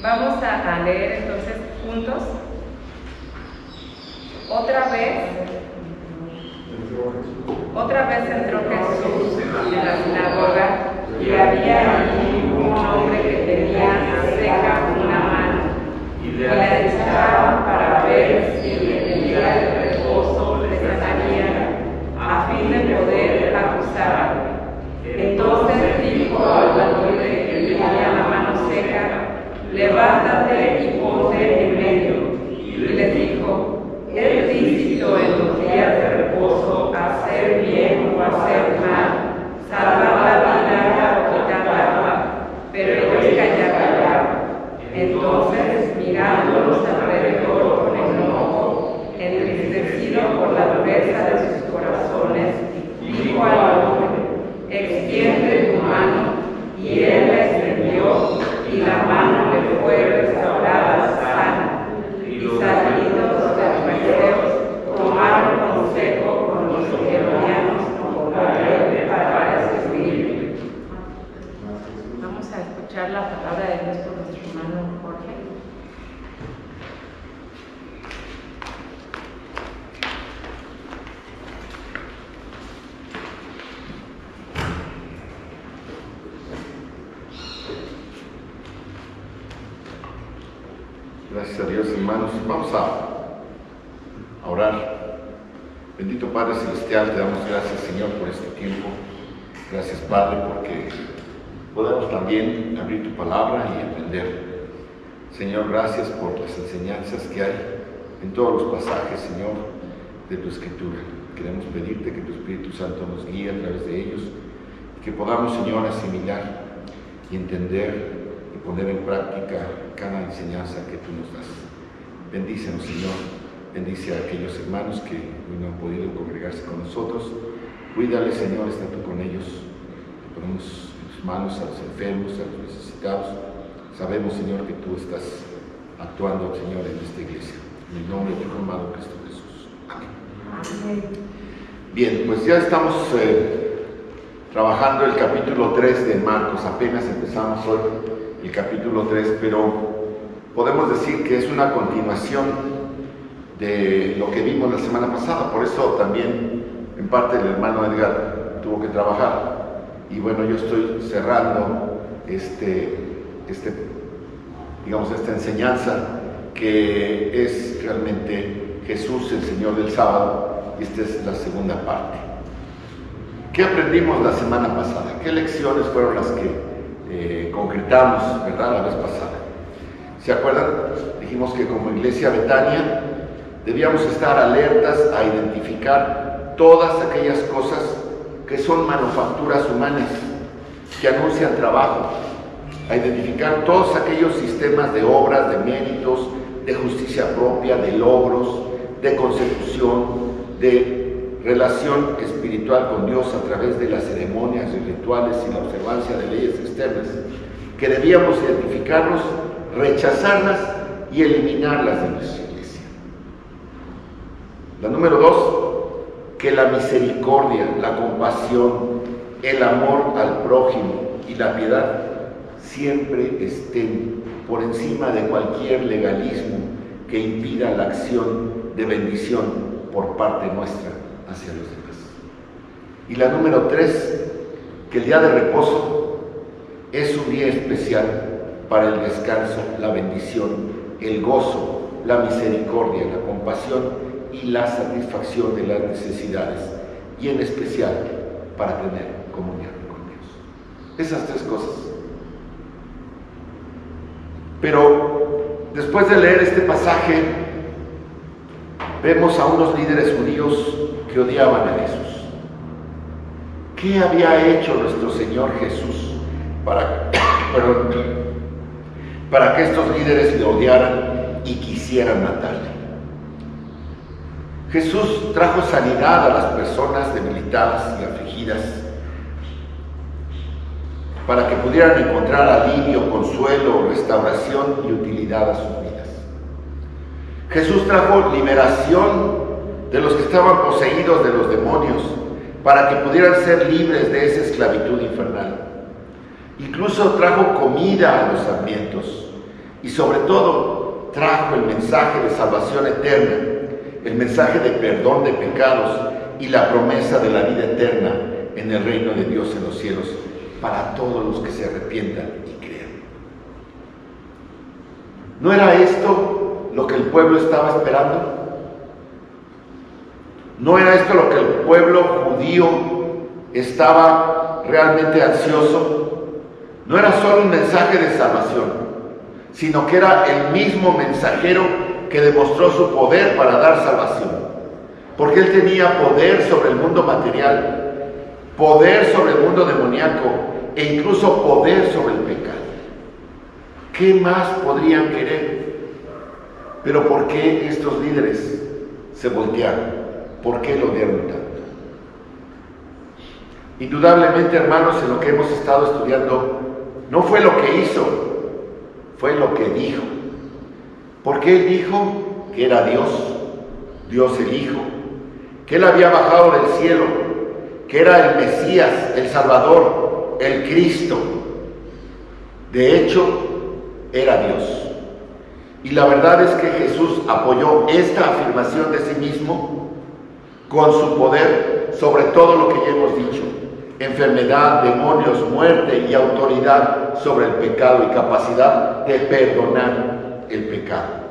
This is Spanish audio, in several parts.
Vamos a leer entonces juntos. Otra vez entró Jesús en la sinagoga y había allí un hombre que tenía seca una mano y le echaban para ver si en el día de reposo le sanaría, a fin de poder acusarlo. Entonces dijo al hombre que tenía la mano seca: levántate y ponte en medio. Y le dijo: ¿es lícito en los días de reposo hacer bien o hacer mal, salvar la vida o quitar la alma? Pero ellos callaban. Entonces, mirándolos alrededor con enojo, entristecido por la dureza de sus corazones, dijo al hombre: extiende tu mano. Y él la extendió, y la mano le fue restaurada sana. Y salidos los fariseos, tomaron consejo con los herodianos para escribir. Vamos a escuchar la palabra de Dios por nuestro hermano Jorge. Gracias a Dios, hermanos. Vamos a orar. Bendito Padre Celestial, te damos gracias, Señor, por este tiempo. Gracias, Padre, porque podemos también abrir tu palabra y aprender. Señor, gracias por las enseñanzas que hay en todos los pasajes, Señor, de tu Escritura. Queremos pedirte que tu Espíritu Santo nos guíe a través de ellos, que podamos, Señor, asimilar y entender y poner en práctica cada enseñanza que tú nos das. Bendícenos, Señor. Bendice a aquellos hermanos que hoy no han podido congregarse con nosotros. Cuídales, Señor, está tú con ellos. Te ponemos en tus manos a los enfermos, a los necesitados. Sabemos, Señor, que tú estás actuando, Señor, en esta iglesia. En el nombre de tu amado Cristo Jesús. Amén. Amén. Bien, pues ya estamos trabajando el capítulo 3 de Marcos. Apenas empezamos hoy el capítulo 3, pero podemos decir que es una continuación de lo que vimos la semana pasada. Por eso también en parte el hermano Edgar tuvo que trabajar, y bueno, yo estoy cerrando esta enseñanza que es realmente Jesús, el Señor del sábado, y esta es la segunda parte. ¿Qué aprendimos la semana pasada? ¿Qué lecciones fueron las que concretamos, verdad, la vez pasada? ¿Se acuerdan? Dijimos que como Iglesia Betania debíamos estar alertas a identificar todas aquellas cosas que son manufacturas humanas, que anuncian trabajo, a identificar todos aquellos sistemas de obras, de méritos, de justicia propia, de logros, de consecución, de relación espiritual con Dios a través de las ceremonias y rituales y la observancia de leyes externas, que debíamos identificarlos, rechazarlas y eliminarlas de nuestra iglesia. La número 2, que la misericordia, la compasión, el amor al prójimo y la piedad siempre estén por encima de cualquier legalismo que impida la acción de bendición por parte nuestra hacia los demás. Y la número 3, que el día de reposo es un día especial para el descanso, la bendición, el gozo, la misericordia, la compasión y la satisfacción de las necesidades, y en especial para tener comunión con Dios. Esas 3 cosas. Pero después de leer este pasaje, vemos a unos líderes judíos que odiaban a Jesús. ¿Qué había hecho nuestro Señor Jesús para que estos líderes le odiaran y quisieran matarle? Jesús trajo sanidad a las personas debilitadas y afligidas para que pudieran encontrar alivio, consuelo, restauración y utilidad a sus vidas. Jesús trajo liberación de los que estaban poseídos de los demonios para que pudieran ser libres de esa esclavitud infernal. Incluso trajo comida a los hambrientos y sobre todo trajo el mensaje de salvación eterna, el mensaje de perdón de pecados y la promesa de la vida eterna en el reino de Dios en los cielos para todos los que se arrepientan y crean. ¿No era esto lo que el pueblo estaba esperando? ¿No era esto lo que el pueblo judío estaba realmente ansioso? No era solo un mensaje de salvación, sino que era el mismo mensajero que demostró su poder para dar salvación. Porque él tenía poder sobre el mundo material, poder sobre el mundo demoníaco e incluso poder sobre el pecado. ¿Qué más podrían querer? Pero ¿por qué estos líderes se voltearon? ¿Por qué lo odiaron tanto? Indudablemente, hermanos, en lo que hemos estado estudiando, no fue lo que hizo, fue lo que dijo. Porque él dijo que era Dios, Dios el Hijo, que él había bajado del cielo, que era el Mesías, el Salvador, el Cristo. De hecho, era Dios. Y la verdad es que Jesús apoyó esta afirmación de sí mismo con su poder sobre todo lo que ya hemos dicho: enfermedad, demonios, muerte y autoridad sobre el pecado y capacidad de perdonar el pecado.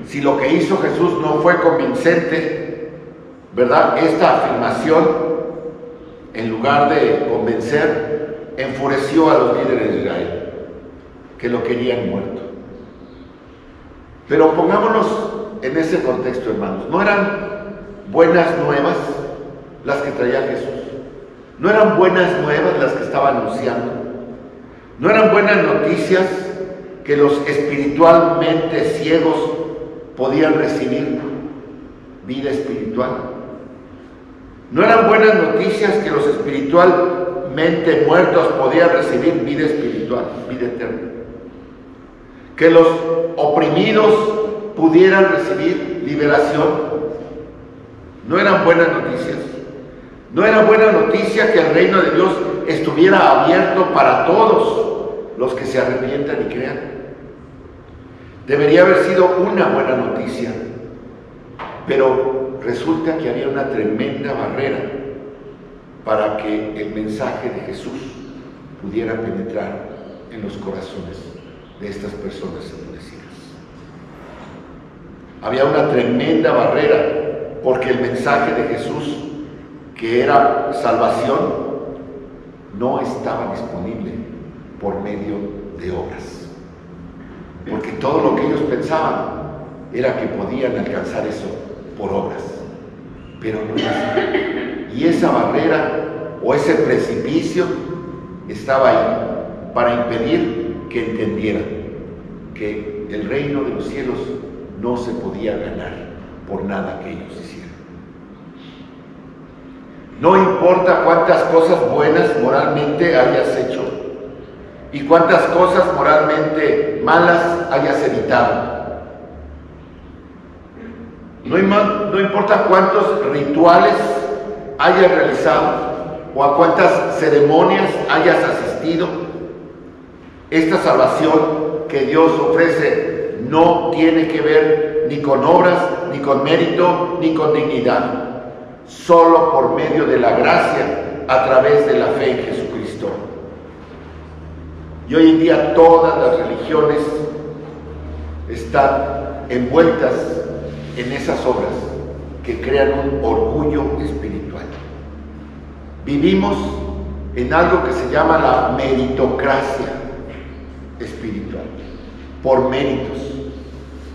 Si lo que hizo Jesús no fue convincente, ¿verdad? Esta afirmación, en lugar de convencer, enfureció a los líderes de Israel, que lo querían muerto. Pero pongámonos en ese contexto, hermanos. ¿No eran buenas nuevas las que traía Jesús? ¿No eran buenas nuevas las que estaba anunciando? ¿No eran buenas noticias que los espiritualmente ciegos podían recibir vida espiritual? ¿No eran buenas noticias que los espiritualmente muertos podían recibir vida espiritual, vida eterna? Que los oprimidos pudieran recibir liberación. ¿No eran buenas noticias? ¿No era buena noticia que el reino de Dios estuviera abierto para todos los que se arrepientan y crean? Debería haber sido una buena noticia, pero resulta que había una tremenda barrera para que el mensaje de Jesús pudiera penetrar en los corazones de estas personas endurecidas. Había una tremenda barrera porque el mensaje de Jesús, que era salvación, no estaba disponible por medio de obras. Porque todo lo que ellos pensaban era que podían alcanzar eso por obras, pero no es así. Y esa barrera o ese precipicio estaba ahí para impedir que entendieran que el reino de los cielos no se podía ganar por nada que ellos hicieran. No importa cuántas cosas buenas moralmente hayas hecho y cuántas cosas moralmente malas hayas evitado. No importa cuántos rituales hayas realizado o a cuántas ceremonias hayas asistido. Esta salvación que Dios ofrece no tiene que ver ni con obras, ni con mérito, ni con dignidad. Solo por medio de la gracia, a través de la fe en Jesucristo. Y hoy en día todas las religiones están envueltas en esas obras que crean un orgullo espiritual. Vivimos en algo que se llama la meritocracia espiritual, por méritos.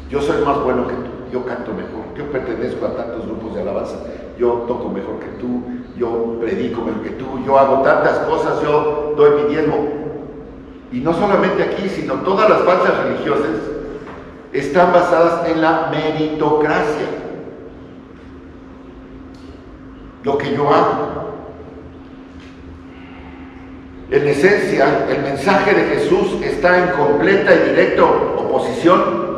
Yo soy más bueno que tú, yo canto mejor, yo pertenezco a tantos grupos de alabanza, yo toco mejor que tú, yo predico mejor que tú, yo hago tantas cosas, yo doy mi diezmo. Y no solamente aquí, sino todas las falsas religiosas están basadas en la meritocracia. Lo que yo hago. En esencia, el mensaje de Jesús está en completa y directa oposición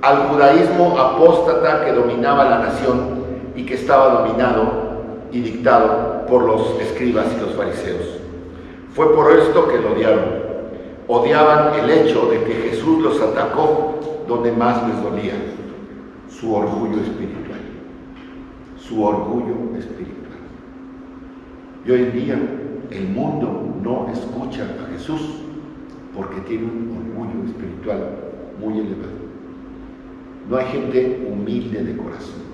al judaísmo apóstata que dominaba la nación y que estaba dominado y dictado por los escribas y los fariseos. Fue por esto que lo odiaron, odiaban el hecho de que Jesús los atacó donde más les dolía, su orgullo espiritual. Su orgullo espiritual. Y hoy en día el mundo no escucha a Jesús porque tiene un orgullo espiritual muy elevado. No hay gente humilde de corazón.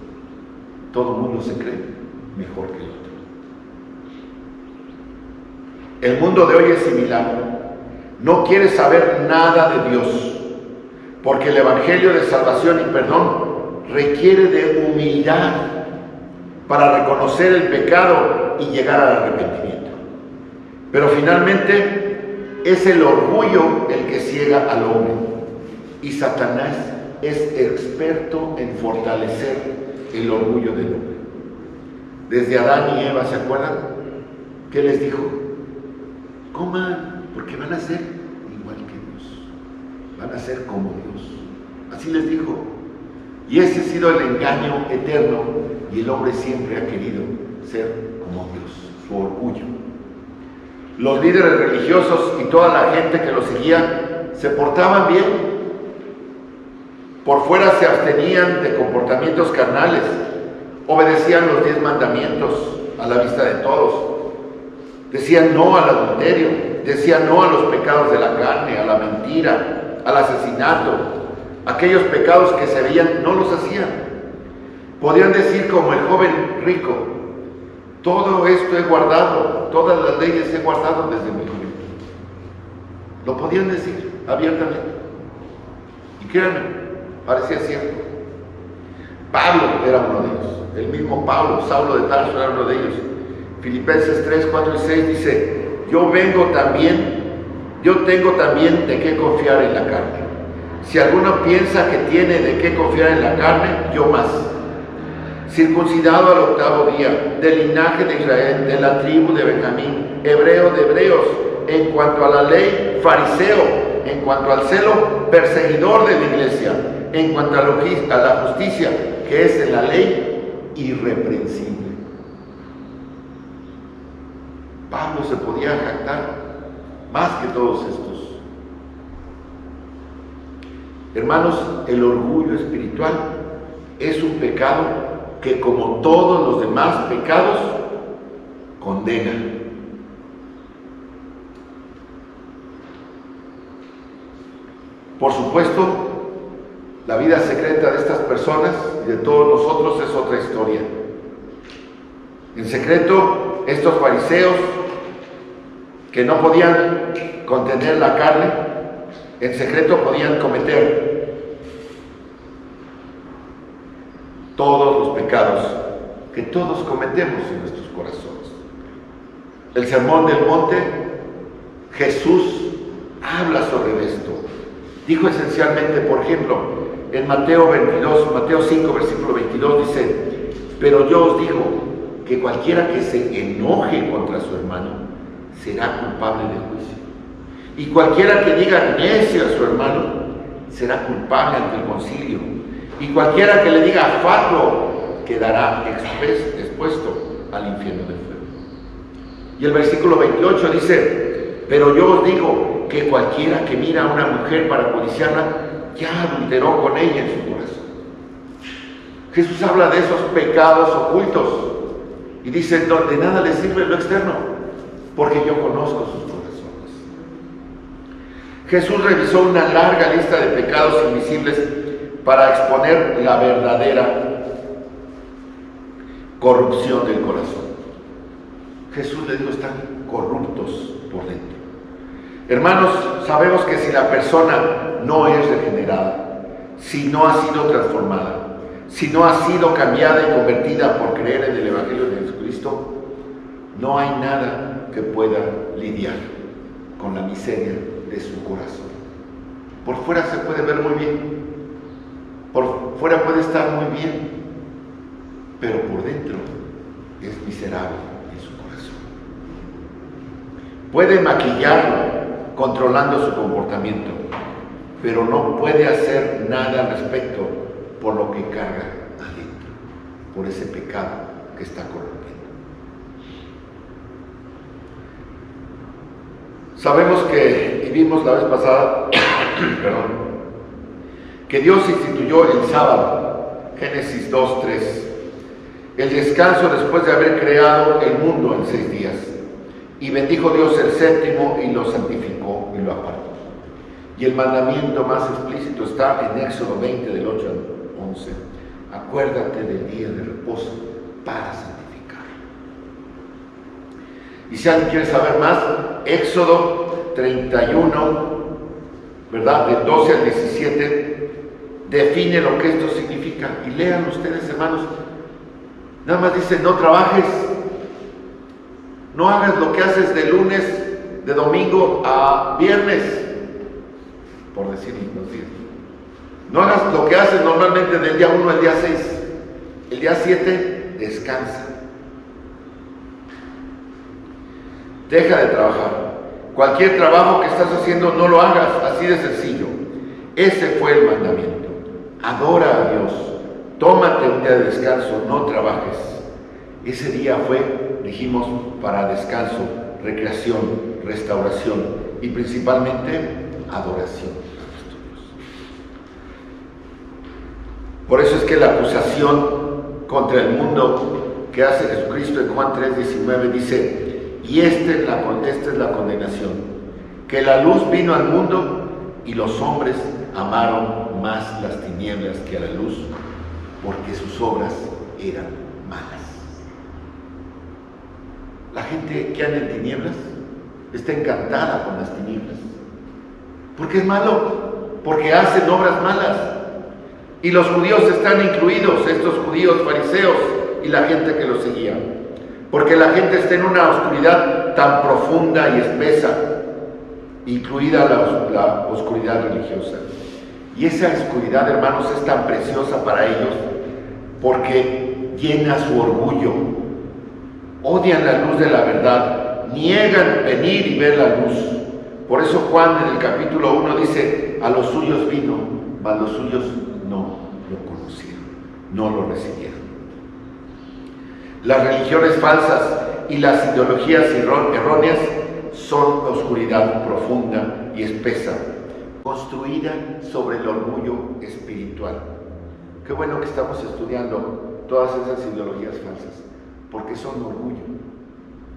Todo el mundo se cree mejor que el otro. El mundo de hoy es similar. No quiere saber nada de Dios, porque el Evangelio de salvación y perdón requiere de humildad para reconocer el pecado y llegar al arrepentimiento. Pero finalmente es el orgullo el que ciega al hombre, y Satanás es experto en fortalecer el orgullo del hombre. Desde Adán y Eva, ¿se acuerdan? ¿Qué les dijo? Coman, porque van a ser igual que Dios. Van a ser como Dios. Así les dijo. Y ese ha sido el engaño eterno, y el hombre siempre ha querido ser como Dios, su orgullo. Los líderes religiosos y toda la gente que los seguía se portaban bien. Por fuera se abstenían de comportamientos carnales, obedecían los 10 mandamientos a la vista de todos, decían no al adulterio, decían no a los pecados de la carne, a la mentira, al asesinato, aquellos pecados que se veían no los hacían. Podían decir como el joven rico: todo esto he guardado, todas las leyes he guardado desde mi juventud. Lo podían decir abiertamente. Y créanme, parecía cierto. Pablo era uno de ellos. El mismo Pablo, Saulo de Tarso, era uno de ellos. Filipenses 3, 4 y 6 dice: yo tengo también de qué confiar en la carne. Si alguno piensa que tiene de qué confiar en la carne, yo más. Circuncidado al 8º día, del linaje de Israel, de la tribu de Benjamín, hebreo de hebreos, en cuanto a la ley, fariseo, en cuanto al celo, perseguidor de la iglesia, en cuanto a la justicia que es en la ley, irreprensible. Pablo se podía jactar más que todos estos. Hermanos, el orgullo espiritual es un pecado que, como todos los demás pecados, condena. Por supuesto, la vida secreta de estas personas y de todos nosotros es otra historia. En secreto, estos fariseos que no podían contener la carne, en secreto podían cometer todos los pecados que todos cometemos en nuestros corazones. El Sermón del Monte, Jesús habla sobre esto. Dijo esencialmente, por ejemplo, en Mateo 5, versículo 22, dice: pero yo os digo que cualquiera que se enoje contra su hermano será culpable de juicio. Y cualquiera que diga necio a su hermano será culpable ante el concilio. Y cualquiera que le diga fatuo quedará expuesto al infierno del fuego. Y el versículo 28 dice: pero yo os digo que cualquiera que mira a una mujer para codiciarla ya adulteró con ella en su corazón. Jesús habla de esos pecados ocultos y dice: de nada le sirve lo externo, porque yo conozco sus corazones. Jesús revisó una larga lista de pecados invisibles para exponer la verdadera corrupción del corazón. Jesús le dijo: están corruptos por dentro. Hermanos, sabemos que si la persona no es regenerada, si no ha sido transformada, si no ha sido cambiada y convertida por creer en el Evangelio de Jesucristo, no hay nada que pueda lidiar con la miseria de su corazón. Por fuera se puede ver muy bien, por fuera puede estar muy bien, pero por dentro es miserable en su corazón. Puede maquillarlo controlando su comportamiento, pero no puede hacer nada al respecto por lo que carga adentro, por ese pecado que está corrompiendo. Sabemos que, y vimos la vez pasada, perdón, que Dios instituyó el sábado, Génesis 2:3, el descanso después de haber creado el mundo en 6 días. Y bendijo Dios el séptimo y lo santificó y lo apartó. Y el mandamiento más explícito está en Éxodo 20, del 8 al 11. Acuérdate del día de reposo para santificarlo. Y si alguien quiere saber más, Éxodo 31, ¿verdad? Del 12 al 17, define lo que esto significa. Y lean ustedes, hermanos. Nada más dice, no trabajes. No hagas lo que haces de lunes, de domingo a viernes, por decir los días. No hagas lo que haces normalmente del día 1 al día 6. El día 7, descansa. Deja de trabajar. Cualquier trabajo que estás haciendo, no lo hagas, así de sencillo. Ese fue el mandamiento. Adora a Dios. Tómate un día de descanso, no trabajes. Ese día fue, dijimos, para descanso, recreación, restauración y principalmente adoración. Por eso es que la acusación contra el mundo que hace Jesucristo en Juan 3:19 dice, y esta es la condenación, que la luz vino al mundo y los hombres amaron más las tinieblas que a la luz, porque sus obras eran malas. La gente que anda en tinieblas está encantada con las tinieblas. ¿Por qué es malo? Porque hacen obras malas. Y los judíos están incluidos, estos judíos fariseos y la gente que los seguía. Porque la gente está en una oscuridad tan profunda y espesa, incluida la oscuridad religiosa. Y esa oscuridad, hermanos, es tan preciosa para ellos porque llena su orgullo. Odian la luz de la verdad, niegan venir y ver la luz. Por eso Juan en el capítulo 1 dice, a los suyos vino, mas los suyos no lo conocieron, no lo recibieron. Las religiones falsas y las ideologías erróneas son oscuridad profunda y espesa, construida sobre el orgullo espiritual. Qué bueno que estamos estudiando todas esas ideologías falsas, porque son orgullo,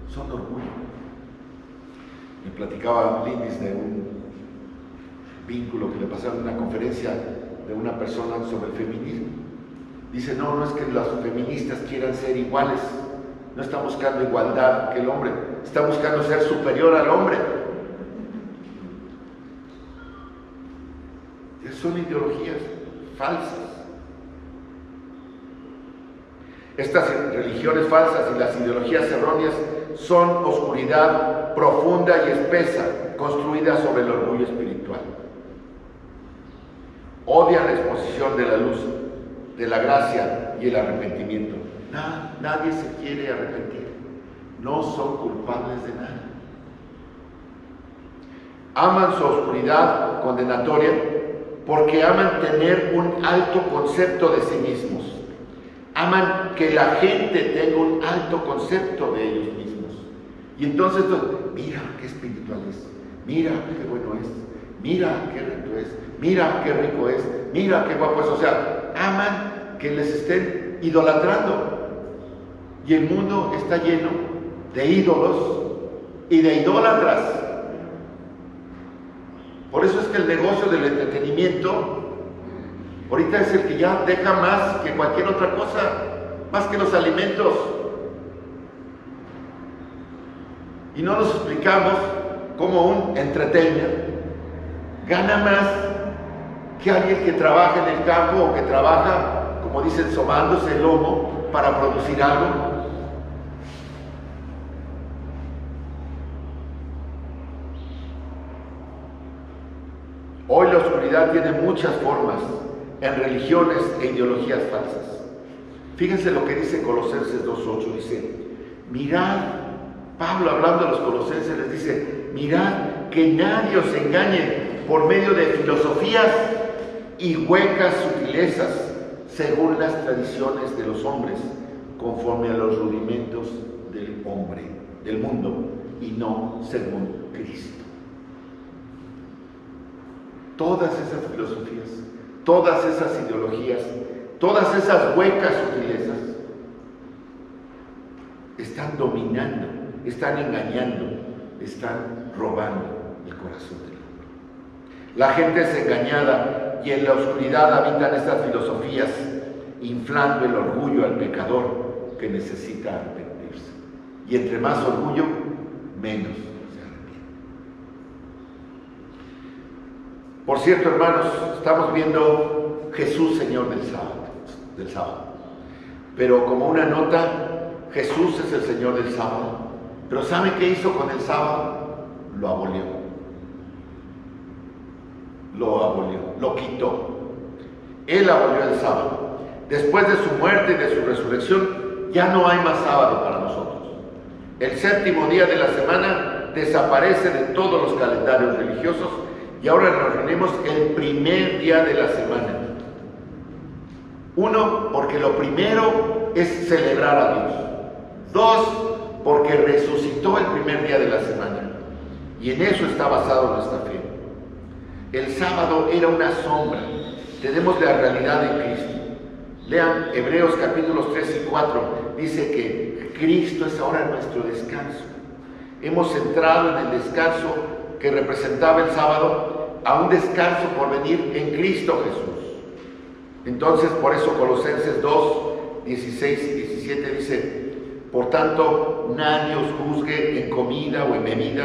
son orgullo. Me platicaba Lindis de un vínculo que le pasaron en una conferencia de una persona sobre el feminismo. Dice, no es que las feministas quieran ser iguales, no está buscando igualdad que el hombre, está buscando ser superior al hombre. Son ideologías falsas. Estas religiones falsas y las ideologías erróneas son oscuridad profunda y espesa, construida sobre el orgullo espiritual. Odian la exposición de la luz, de la gracia y el arrepentimiento. Nadie se quiere arrepentir. No son culpables de nada. Aman su oscuridad condenatoria porque aman tener un alto concepto de sí mismos. Aman que la gente tenga un alto concepto de ellos mismos. Y entonces, mira qué espiritual es, mira qué bueno es, mira qué recto es, mira qué rico es, mira qué guapo es. O sea, aman que les estén idolatrando. Y el mundo está lleno de ídolos y de idólatras. Por eso es que el negocio del entretenimiento ahorita es el que ya deja más que cualquier otra cosa, más que los alimentos. Y no nos explicamos cómo un entertainer gana más que alguien que trabaja en el campo o que trabaja, como dicen, sobándose el lomo para producir algo. Hoy la oscuridad tiene muchas formas en religiones e ideologías falsas. Fíjense lo que dice Colosenses 2:8, dice, mirad, Pablo hablando a los colosenses les dice, mirad que nadie os engañe por medio de filosofías y huecas sutilezas, según las tradiciones de los hombres, conforme a los rudimentos del hombre, del mundo, y no según Cristo. todas esas filosofías, todas esas ideologías, todas esas huecas sutilezas están dominando, están engañando, están robando el corazón del hombre. La gente es engañada y en la oscuridad habitan estas filosofías, inflando el orgullo al pecador que necesita arrepentirse. Y entre más orgullo, menos se arrepiente. Por cierto, hermanos, estamos viendo Jesús, Señor del sábado. Pero como una nota, Jesús es el Señor del sábado. Pero ¿sabe qué hizo con el sábado? Lo abolió. Lo quitó. Él abolió el sábado. Después de su muerte y de su resurrección, ya no hay más sábado para nosotros. El séptimo día de la semana desaparece de todos los calendarios religiosos y ahora nos reunimos el primer día de la semana. Uno, porque lo primero es celebrar a Dios. Dos, porque resucitó el primer día de la semana. Y en eso está basado nuestra fe. El sábado era una sombra. Tenemos la realidad de Cristo. Lean Hebreos capítulos 3 y 4. Dice que Cristo es ahora nuestro descanso. Hemos entrado en el descanso que representaba el sábado a un descanso por venir en Cristo Jesús. Entonces, por eso Colosenses 2, 16 y 17 dice: por tanto, nadie os juzgue en comida o en bebida,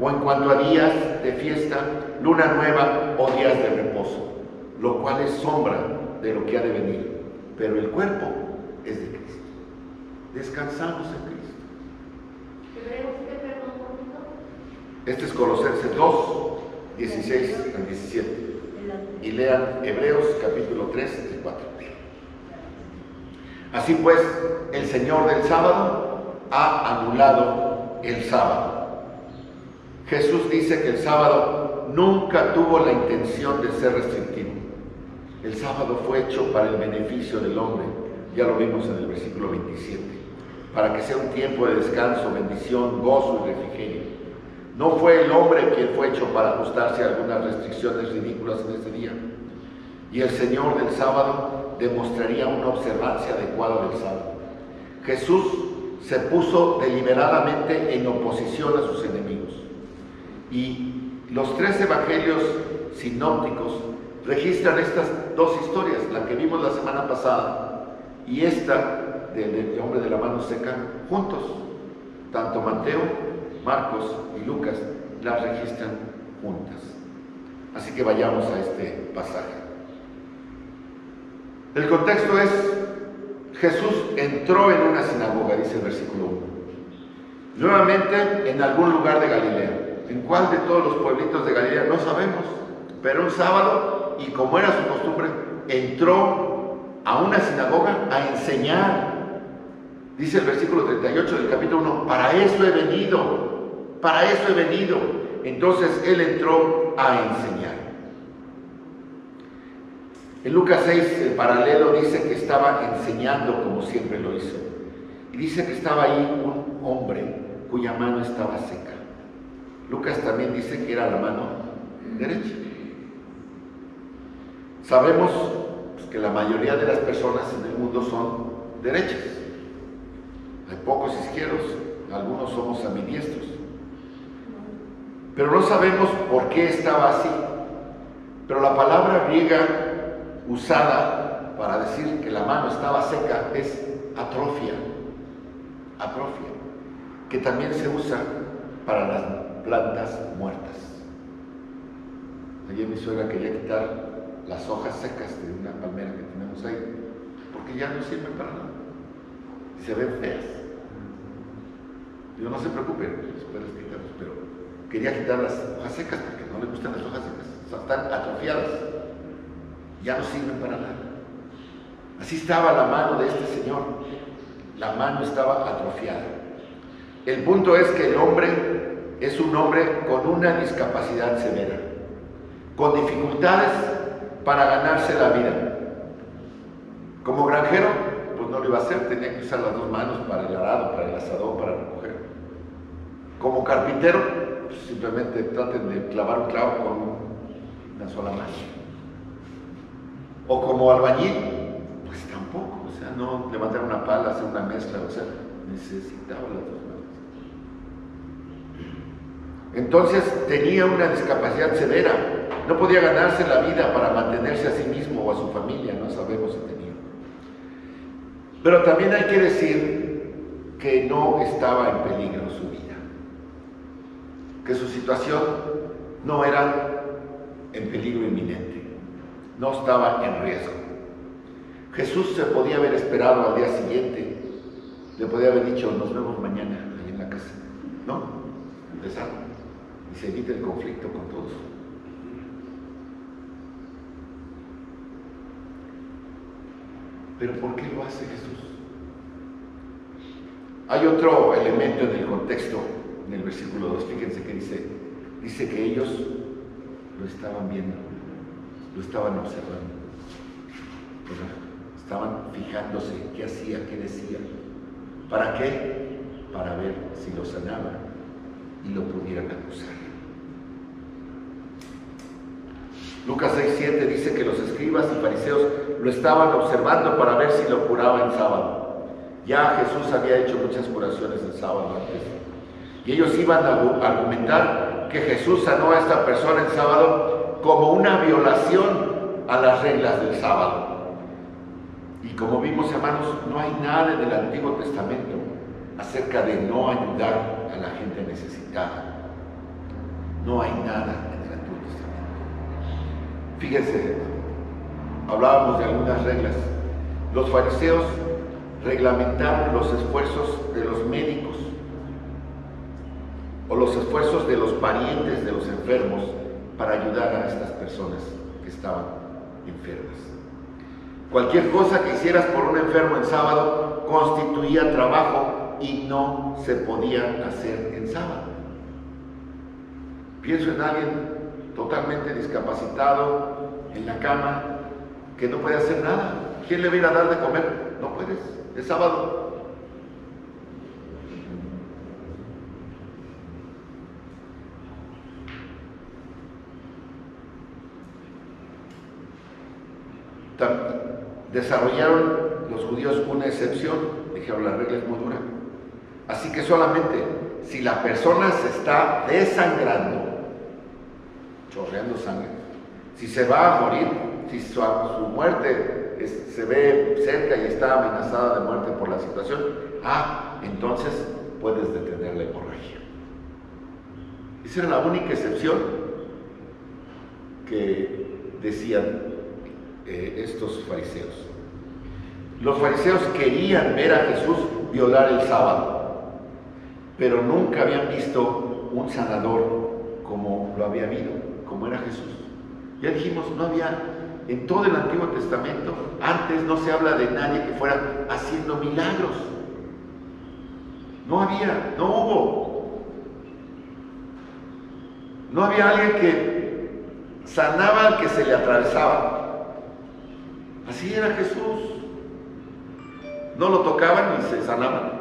o en cuanto a días de fiesta, luna nueva o días de reposo, lo cual es sombra de lo que ha de venir, pero el cuerpo es de Cristo. Descansamos en Cristo. Este es Colosenses 2, 16 al 17. Y lean Hebreos capítulo 3 y 4. Así pues, el Señor del sábado ha anulado el sábado. Jesús dice que el sábado nunca tuvo la intención de ser restrictivo. El sábado fue hecho para el beneficio del hombre, ya lo vimos en el versículo 27, para que sea un tiempo de descanso, bendición, gozo y refrigerio. No fue el hombre quien fue hecho para ajustarse a algunas restricciones ridículas en ese día. Y el Señor del sábado demostraría una observancia adecuada del sábado. Jesús se puso deliberadamente en oposición a sus enemigos. Y los tres evangelios sinópticos registran estas dos historias, la que vimos la semana pasada y esta del hombre de la mano seca, juntos. Tanto Mateo, Marcos y Lucas las registran juntas. Así que vayamos a este pasaje. El contexto es: Jesús entró en una sinagoga, dice el versículo 1. Nuevamente en algún lugar de Galilea. ¿En cuál de todos los pueblitos de Galilea? No sabemos. Pero un sábado, y como era su costumbre, entró a una sinagoga a enseñar. Dice el versículo 38 del capítulo 1, para eso he venido, para eso he venido. Entonces él entró a enseñar. En Lucas 6, el paralelo dice que estaba enseñando como siempre lo hizo. Y dice que estaba ahí un hombre cuya mano estaba seca. Lucas también dice que era la mano derecha. Sabemos que la mayoría de las personas en el mundo son derechas. Hay pocos izquierdos, algunos somos ambidiestros. Pero no sabemos por qué estaba así. Pero la palabra griega usada para decir que la mano estaba seca es atrofia, que también se usa para las plantas muertas. Ayer mi suegra quería quitar las hojas secas de una palmera que tenemos ahí, porque ya no sirven para nada y se ven feas. Digo, no se preocupen, después las quitamos, pero quería quitar las hojas secas porque no le gustan las hojas secas, o sea, están atrofiadas, ya no sirven para nada. Así estaba la mano de este señor, la mano estaba atrofiada. El punto es que el hombre es un hombre con una discapacidad severa, con dificultades para ganarse la vida. Como granjero, pues no lo iba a hacer, tenía que usar las dos manos para el arado, para el asadón, para recoger. Como carpintero, pues simplemente traten de clavar un clavo una sola más. O como albañil, pues tampoco, o sea, no levantar una pala, hacer una mezcla, o sea, necesitaba las dos manos. Entonces tenía una discapacidad severa, no podía ganarse la vida para mantenerse a sí mismo o a su familia, no sabemos si tenía. Pero también hay que decir que no estaba en peligro su vida, que su situación no era en peligro inminente, no estaba en riesgo. Jesús se podía haber esperado al día siguiente, le podía haber dicho, nos vemos mañana ahí en la casa, ¿no? Empezar y se evita el conflicto con todos. ¿Pero por qué lo hace Jesús? Hay otro elemento en el contexto, en el versículo 2, fíjense que dice que ellos lo estaban viendo, lo estaban observando, ¿verdad? Estaban fijándose qué hacía, qué decía. ¿Para qué? Para ver si lo sanaba y lo pudieran acusar. Lucas 6:7 dice que los escribas y fariseos lo estaban observando para ver si lo curaba en sábado. Ya Jesús había hecho muchas curaciones el sábado antes. Y ellos iban a argumentar que Jesús sanó a esta persona el sábado como una violación a las reglas del sábado. Y como vimos, hermanos, no hay nada en el Antiguo Testamento acerca de no ayudar a la gente necesitada. No hay nada en el Antiguo Testamento. Fíjense, hablábamos de algunas reglas. Los fariseos reglamentaron los esfuerzos de los médicos o los esfuerzos de los parientes de los enfermos para ayudar a estas personas que estaban enfermas. Cualquier cosa que hicieras por un enfermo en sábado constituía trabajo y no se podía hacer en sábado. Pienso en alguien totalmente discapacitado en la cama que no puede hacer nada. ¿Quién le va a ir a dar de comer? No puedes, es sábado. Desarrollaron los judíos una excepción, dijeron la regla es muy dura. Así que solamente si la persona se está desangrando, chorreando sangre, si se va a morir, si su muerte se ve cerca y está amenazada de muerte por la situación, entonces puedes detener la hemorragia. Esa era la única excepción que decían estos fariseos. Los fariseos querían ver a Jesús violar el sábado, pero nunca habían visto un sanador como lo había habido, como era Jesús. Ya dijimos, no había, en todo el Antiguo Testamento, antes no se habla de nadie que fuera haciendo milagros. No había, no hubo. No había alguien que sanaba al que se le atravesaba. Así era Jesús. No lo tocaban y se sanaban.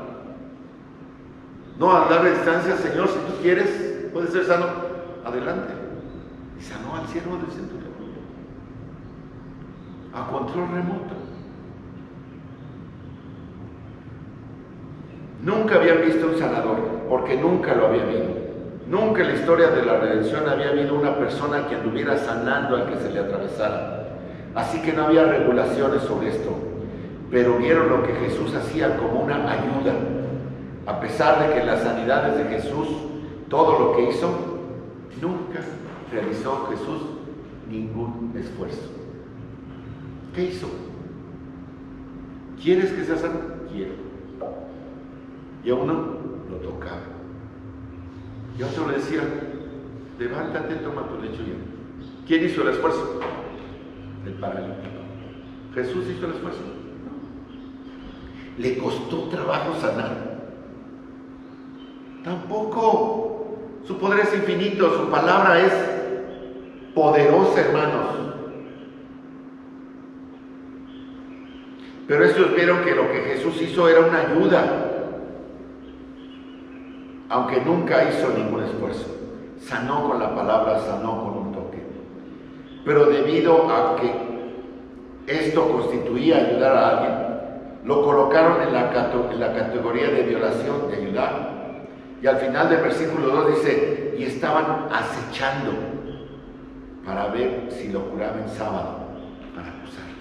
No, a darle distancia, Señor, si tú quieres, puedes ser sano, adelante. Y sanó al siervo del centurión a control remoto. Nunca habían visto un sanador, porque nunca lo había habido. Nunca en la historia de la redención había habido una persona que anduviera sanando al que se le atravesara. Así que no había regulaciones sobre esto, pero vieron lo que Jesús hacía como una ayuda. A pesar de que en las sanidades de Jesús, todo lo que hizo, nunca realizó Jesús ningún esfuerzo. ¿Qué hizo? ¿Quieres que sea sano? Quiero. Y a uno lo tocaba. Y a otro le decía, levántate, toma tu lecho ya. ¿Quién hizo el esfuerzo? El paralítico. ¿Jesús hizo el esfuerzo? No. ¿Le costó trabajo sanar? Tampoco. Su poder es infinito, su palabra es poderosa, hermanos. Pero estos vieron que lo que Jesús hizo era una ayuda, aunque nunca hizo ningún esfuerzo. Sanó con la palabra, sanó con un toque. pero debido a que esto constituía ayudar a alguien, lo colocaron en la categoría de violación, de ayudar. Y al final del versículo 2 dice, y estaban acechando para ver si lo curaba en sábado, para acusarlo.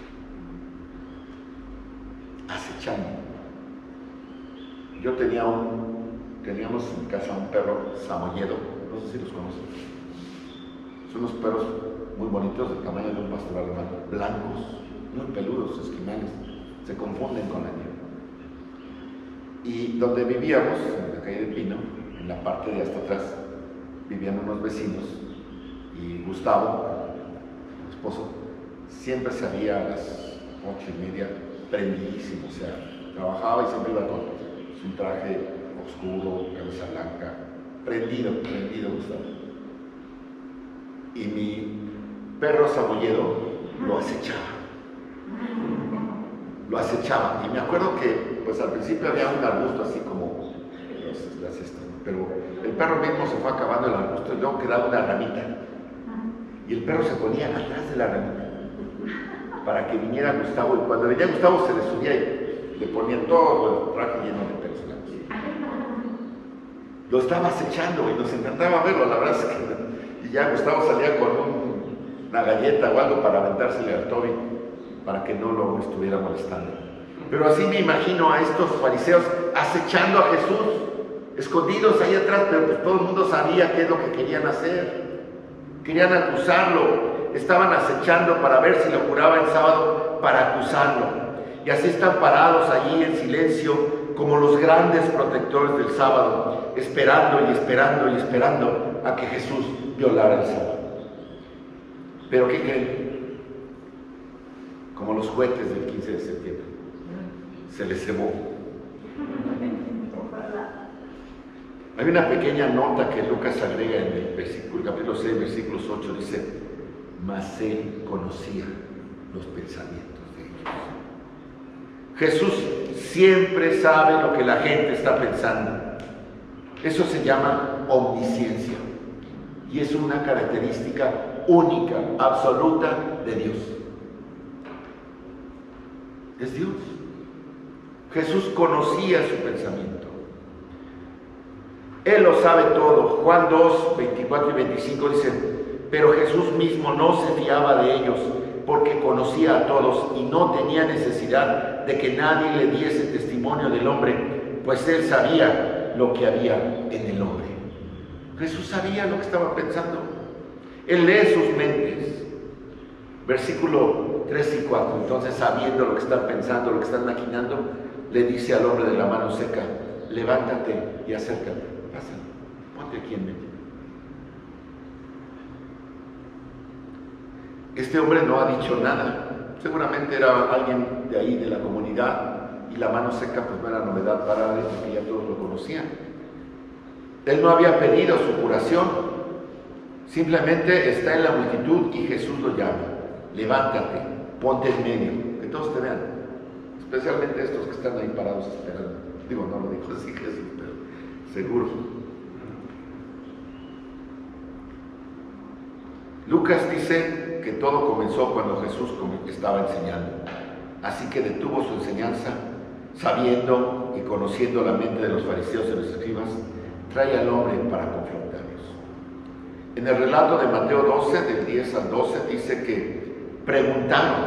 Acechando. Teníamos en mi casa un perro samoyedo, no sé si los conocen. Son unos perros muy bonitos, del tamaño de un pastor alemán, blancos, muy peludos, esquimales, se confunden con la nieve. Y donde vivíamos, en la calle de Pino, en la parte de hasta atrás, vivían unos vecinos, y Gustavo, mi esposo, siempre salía a las 8:30, prendidísimo, o sea, trabajaba y siempre iba con su traje oscuro, camisa blanca, prendido Gustavo. Y mi perro samoyedo lo acechaba. Y me acuerdo que pues al principio había un arbusto así como las estas, ¿no? Pero el perro mismo se fue acabando el arbusto y luego quedaba una ramita. Y el perro se ponía atrás de la ramita para que viniera Gustavo. Y cuando venía Gustavo se le subía y le ponía todo el traje lleno de pelos blancos. Lo estaba acechando y nos encantaba verlo, la verdad es que... Y ya Gustavo salía con una galleta o algo para aventársele al Toby, para que no lo estuviera molestando. Pero así me imagino a estos fariseos acechando a Jesús, escondidos ahí atrás, pero pues todo el mundo sabía qué es lo que querían hacer. Querían acusarlo, estaban acechando para ver si lo curaba el sábado, para acusarlo. Y así están parados allí en silencio, como los grandes protectores del sábado, esperando y esperando y esperando a que Jesús violara el sábado. Pero ¿qué creen? Como los cohetes del 15 de septiembre, se les cebó. Hay una pequeña nota que Lucas agrega en el capítulo 6, versículos 8, dice, mas él conocía los pensamientos de ellos. Jesús siempre sabe lo que la gente está pensando. Eso se llama omnisciencia y es una característica única, absoluta de Dios. Es Dios. Jesús conocía su pensamiento. Él lo sabe todo. Juan 2, 24 y 25 dice, pero Jesús mismo no se fiaba de ellos porque conocía a todos y no tenía necesidad de que nadie le diese testimonio del hombre, pues él sabía lo que había en el hombre. Jesús sabía lo que estaba pensando. Él lee sus mentes. Versículo 3 y 4. Entonces, sabiendo lo que están pensando, lo que están maquinando, le dice al hombre de la mano seca, levántate y acércate. Pasa, ponte aquí en medio. Este hombre no ha dicho nada. Seguramente era alguien de ahí, de la comunidad, y la mano seca pues no era novedad para él, porque ya todos lo conocían. Él no había pedido su curación, simplemente está en la multitud y Jesús lo llama. Levántate, ponte en medio, que todos te vean, especialmente estos que están ahí parados esperando. Digo, no lo dijo así Jesús, pero seguro. Lucas dice que todo comenzó cuando Jesús estaba enseñando. Así que detuvo su enseñanza, sabiendo y conociendo la mente de los fariseos y los escribas, trae al hombre para confrontarlos. En el relato de Mateo 12, del 10 al 12, dice que preguntaron,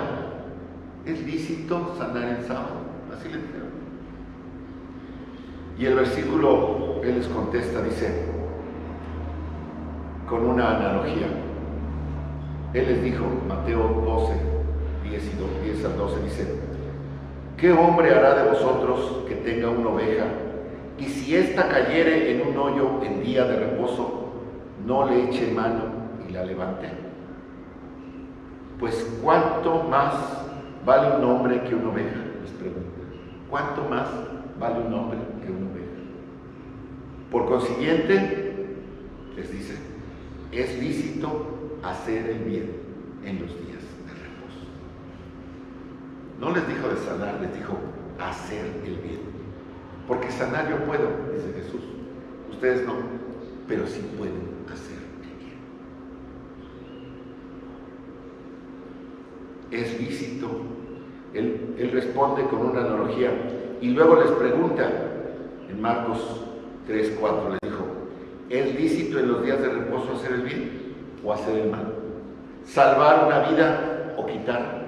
¿es lícito sanar en sábado? Así le dijeron. Y el versículo, él les contesta, dice, con una analogía. Él les dijo, Mateo 12, 10 al 12, dice, ¿qué hombre hará de vosotros que tenga una oveja, y si ésta cayere en un hoyo en día de reposo, no le eche mano y la levante? Pues ¿cuánto más vale un hombre que una oveja? Les pregunto. ¿Cuánto más vale un hombre que una oveja? Por consiguiente, les dice, es lícito hacer el bien en los días de reposo. No les dijo de sanar, les dijo hacer el bien. Porque sanar yo puedo, dice Jesús. Ustedes no, pero sí pueden hacer el bien. ¿Es lícito? Él responde con una analogía y luego les pregunta en Marcos 3:4, les dijo: ¿es lícito en los días de reposo hacer el bien o hacer el mal? ¿Salvar una vida o quitar?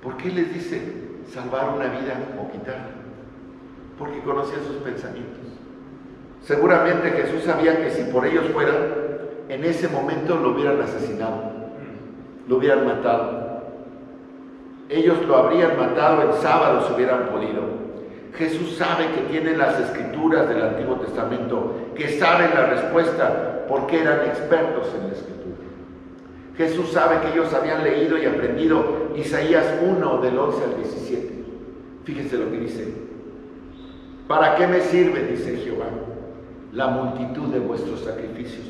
¿Por qué les dice salvar una vida o quitar? Porque conocía sus pensamientos. Seguramente Jesús sabía que si por ellos fuera, en ese momento lo hubieran asesinado, lo hubieran matado. Ellos lo habrían matado en sábado si hubieran podido. Jesús sabe que tiene las escrituras del Antiguo Testamento, que saben la respuesta porque eran expertos en la escritura. Jesús sabe que ellos habían leído y aprendido Isaías 1 del 11 al 17. Fíjense lo que dice: ¿para qué me sirve, dice Jehová, la multitud de vuestros sacrificios?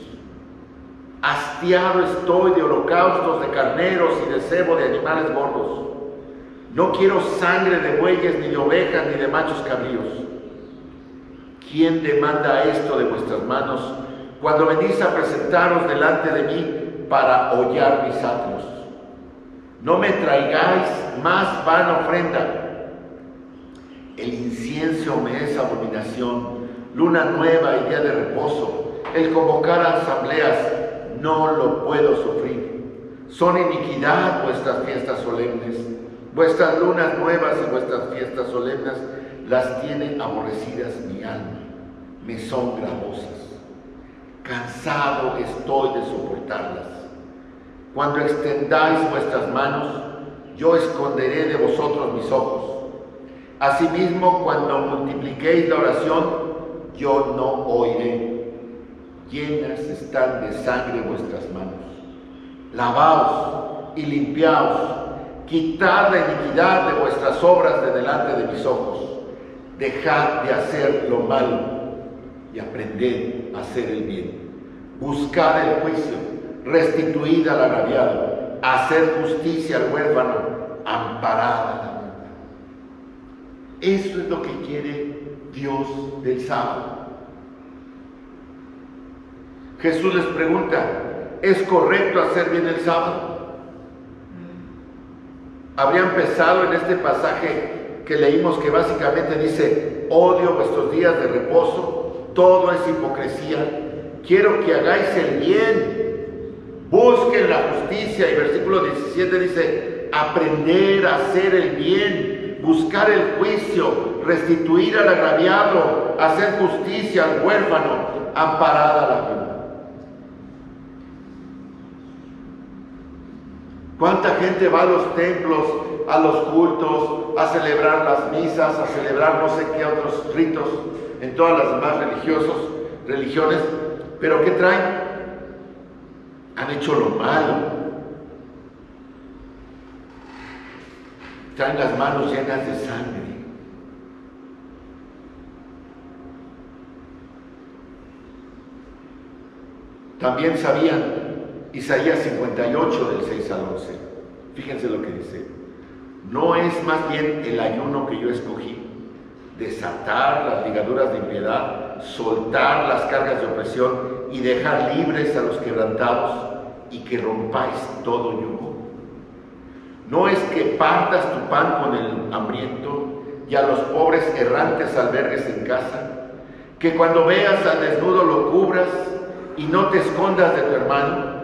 Hastiado estoy de holocaustos, de carneros y de cebo de animales gordos. No quiero sangre de bueyes, ni de ovejas, ni de machos cabríos. ¿Quién demanda esto de vuestras manos cuando venís a presentaros delante de mí para hollar mis atrios? No me traigáis más vana ofrenda. El incienso me es abominación, luna nueva y día de reposo. El convocar a asambleas no lo puedo sufrir. Son iniquidad vuestras fiestas solemnes. Vuestras lunas nuevas y vuestras fiestas solemnes las tiene aborrecidas mi alma, me son gravosas. Cansado estoy de soportarlas. Cuando extendáis vuestras manos, yo esconderé de vosotros mis ojos. Asimismo, cuando multipliquéis la oración, yo no oiré. Llenas están de sangre vuestras manos. Lavaos y limpiaos. Quitad la iniquidad de vuestras obras de delante de mis ojos. Dejad de hacer lo malo y aprended a hacer el bien. Buscad el juicio, restituid al agraviado, hacer justicia al huérfano, amparad a la viuda. Eso es lo que quiere Dios del sábado. Jesús les pregunta: ¿es correcto hacer bien el sábado? Habría empezado en este pasaje que leímos, que básicamente dice: odio vuestros días de reposo, todo es hipocresía, quiero que hagáis el bien, busquen la justicia. Y versículo 17 dice: aprender a hacer el bien, buscar el juicio, restituir al agraviado, hacer justicia al huérfano, amparar a la viuda. ¿Cuánta gente va a los templos, a los cultos, a celebrar las misas, a celebrar no sé qué otros ritos en todas las demás religiones? ¿Pero qué traen? Han hecho lo malo. Traen las manos llenas de sangre. También sabían Isaías 58 del 6 al 11. Fíjense lo que dice: ¿no es más bien el ayuno que yo escogí? Desatar las ligaduras de impiedad, soltar las cargas de opresión y dejar libres a los quebrantados, y que rompáis todo yugo. ¿No es que partas tu pan con el hambriento y a los pobres errantes albergues en casa? Que cuando veas al desnudo lo cubras y no te escondas de tu hermano.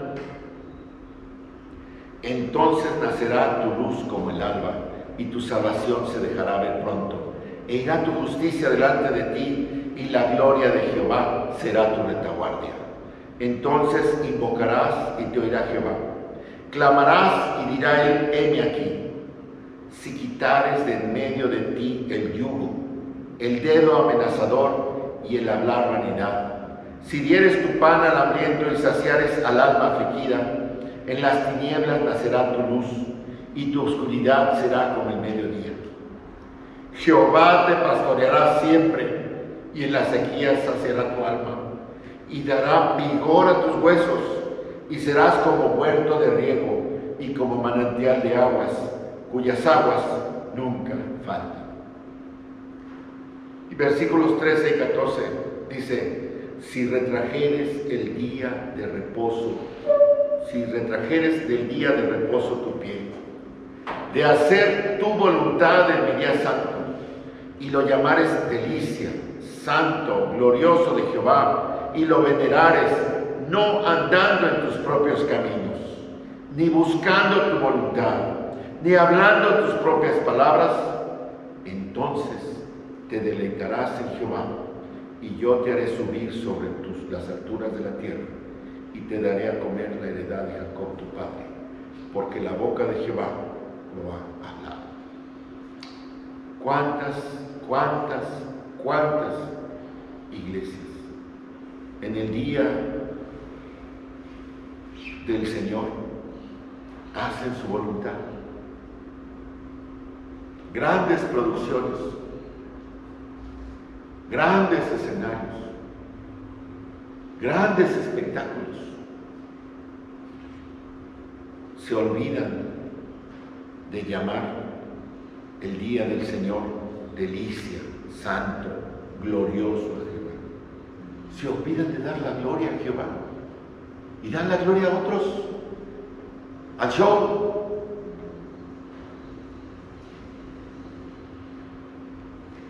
Entonces nacerá tu luz como el alba, y tu salvación se dejará ver pronto. E irá tu justicia delante de ti, y la gloria de Jehová será tu retaguardia. Entonces invocarás y te oirá Jehová. Clamarás y dirá él: heme aquí. Si quitares de en medio de ti el yugo, el dedo amenazador y el hablar vanidad, si dieres tu pan al hambriento y saciares al alma afligida, en las tinieblas nacerá tu luz, y tu oscuridad será como el mediodía. Jehová te pastoreará siempre, y en la sequía saciará tu alma, y dará vigor a tus huesos, y serás como huerto de riego, y como manantial de aguas, cuyas aguas nunca faltan. Y versículos 13 y 14 dice: si retrajeres el día de reposo, si retrajeres del día de reposo tu pie, de hacer tu voluntad en mi día santo, y lo llamares delicia, santo, glorioso de Jehová, y lo venerares, no andando en tus propios caminos, ni buscando tu voluntad, ni hablando tus propias palabras, entonces te deleitarás en Jehová, y yo te haré subir sobre las alturas de la tierra, y te daré a comer la heredad de Jacob tu padre, porque la boca de Jehová lo ha hablado. ¿Cuántas iglesias en el día del Señor hacen su voluntad? Grandes producciones, grandes escenarios, grandes espectáculos. Se olvidan de llamar el día del Señor delicia, santo, glorioso a Jehová. Se olvidan de dar la gloria a Jehová y dan la gloria a otros, al show.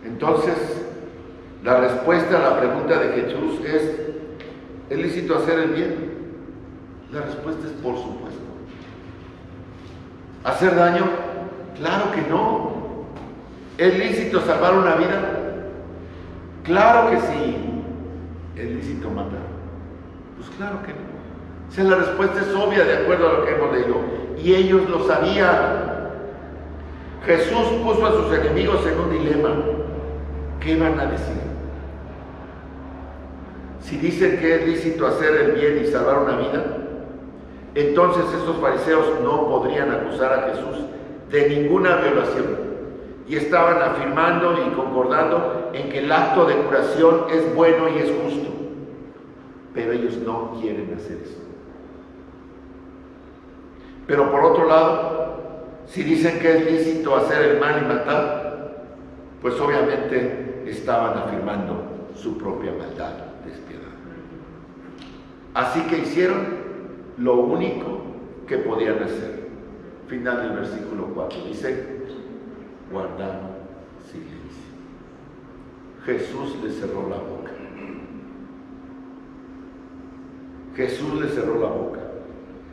Entonces, la respuesta a la pregunta de Jesús ¿es lícito hacer el bien? La respuesta es por supuesto. ¿Hacer daño? Claro que no. ¿Es lícito salvar una vida? Claro que sí. ¿Es lícito matar? Pues claro que no. O sea, la respuesta es obvia de acuerdo a lo que hemos leído. Y ellos lo sabían. Jesús puso a sus enemigos en un dilema. ¿Qué van a decir? Si dicen que es lícito hacer el bien y salvar una vida, entonces esos fariseos no podrían acusar a Jesús de ninguna violación. Y estaban afirmando y concordando en que el acto de curación es bueno y es justo. Pero ellos no quieren hacer eso. Pero por otro lado, si dicen que es lícito hacer el mal y matar, pues obviamente estaban afirmando su propia maldad despiadada. Así que hicieron lo único que podían hacer. Final del versículo 4 dice: guardaron silencio. Jesús les cerró la boca. Jesús les cerró la boca.